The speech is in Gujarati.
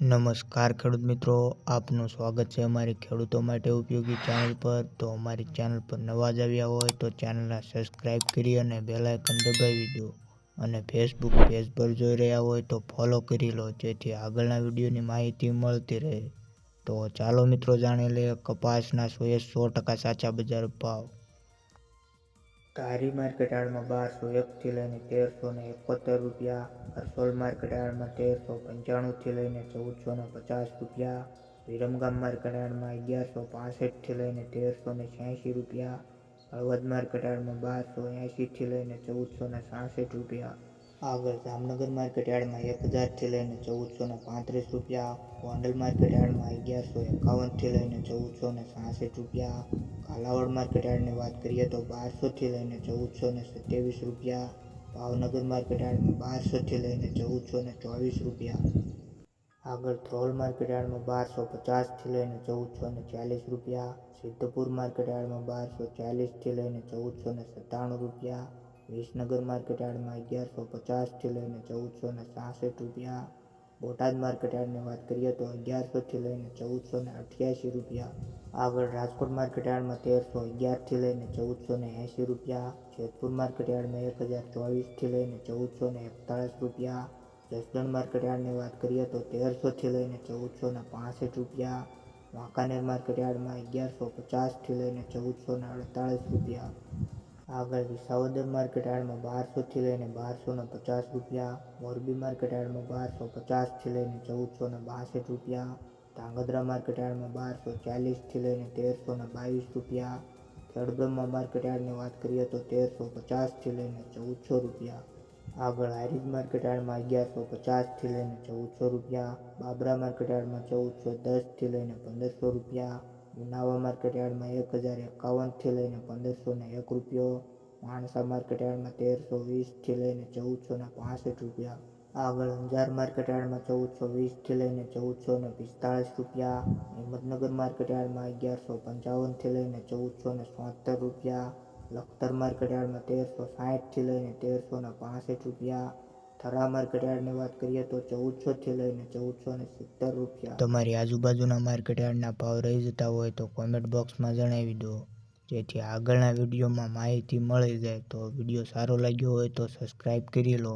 નમસ્કાર ખેડૂત મિત્રો, આપનું સ્વાગત છે અમારી ખેડૂતો માટે ઉપયોગી ચેનલ પર। તો અમારી ચેનલ પર નવા જ આવ્યા હોય તો ચેનલને સબસ્ક્રાઇબ કરી અને બેલ આઇકન દબાવી દો અને ફેસબુક પેજ પર જોઈ રહ્યા હોય તો ફોલો કરી લો, જેથી આગળના વિડીયોની માહિતી મળતી રહે। તો ચાલો મિત્રો જાણી લઈએ કપાસના 100% સાચા બજાર ભાવ। ધારી માર્કેટ યાર્ડમાં 1201 થી લઈને 1371 રૂપિયા, હરસોલ માર્કેટ યાર્ડમાં 1395 થી લઈને 1450 રૂપિયા, વિરમગામ માર્કેટ યાર્ડમાં 1165 થી લઈને 1386 રૂપિયા, હળવદ માર્કેટ યાર્ડમાં 1280 થી લઈને 1466 રૂપિયા। આગળ જામનગર માર્કેટ યાર્ડમાં 1000 થી લઈને 1435 રૂપિયા, ગોંડલ માર્કેટ યાર્ડમાં 1151 થી લઈને 1466 રૂપિયા, કાલાવડ માર્કેટ યાર્ડની વાત કરીએ તો 1200 થી લઈને 1427 રૂપિયા, ભાવનગર માર્કેટ યાર્ડમાં 1200 થી લઈને 1424 રૂપિયા। આગળ ધ્રોલ માર્કેટ યાર્ડમાં 1250 થી લઈને 1440 રૂપિયા, સિદ્ધપુર માર્કેટ યાર્ડમાં 1240 થી લઈને 1497 રૂપિયા, વિસનગર માર્કેટ યાર્ડમાં 1150 થી લઈને 1466 રૂપિયા, બોટાદ માર્કેટ યાર્ડની વાત કરીએ તો 1100 થી લઈને 1488 રૂપિયા। આગળ રાજકોટ માર્કેટ યાર્ડમાં 1311 થી લઈને 1480 રૂપિયા, જેતપુર માર્કેટ યાર્ડમાં 1024 થી લઈને 1441 રૂપિયા, જસદણ માર્કેટ યાર્ડની વાત કરીએ તો 1300 થી લઈને 1465 રૂપિયા, વાંકાનેર માર્કેટ યાર્ડમાં 1150 થી લઈને 1448 રૂપિયા। આગળ વિસાવદર માર્કેટ યાર્ડમાં 1200 થી લઈને 1250 રૂપિયા, મોરબી માર્કેટ યાર્ડમાં 1250 થી લઈને 1462 રૂપિયા, ધાંગધ્રા માર્કેટ યાર્ડમાં 1240 થી લઈને 1322 રૂપિયા, ખેડબ્રહ્મા માર્કેટ યાર્ડની વાત કરીએ તો 1350 થી લઈને 1400 રૂપિયા। આગળ હારીજ માર્કેટ યાર્ડમાં 1150 થી લઈને 1400 રૂપિયા, બાબરા માર્કેટ યાર્ડમાં 1410 થી લઈને 1500 રૂપિયા, ઉનાવા માર્કેટ યાર્ડમાં 1051 થી લઈને 1501 રૂપિયો, માણસા માર્કેટ યાર્ડમાં 1320 થી લઈને 1465 રૂપિયા। આગળ અંજાર માર્કેટ યાર્ડમાં 1420 થી લઈને 1445 રૂપિયા, હિંમતનગર માર્કેટ યાર્ડમાં 1155 થી લઈને 1476 રૂપિયા, લખતર માર્કેટ યાર્ડમાં 1360 થી લઈને 1365 રૂપિયા, થરા માર્કેટ યાર્ડની વાત કરીએ તો 1400 થી લઈને 1470 રૂપિયા। તમારી આજુબાજુના માર્કેટ યાર્ડના ભાવ રહી જતા હોય તો કોમેન્ટ બોક્સમાં જણાવી દો, જેથી આગળના વિડીયોમાં માહિતી મળી જાય। તો વિડીયો સારો લાગ્યો હોય તો સબસ્ક્રાઇબ કરી લો।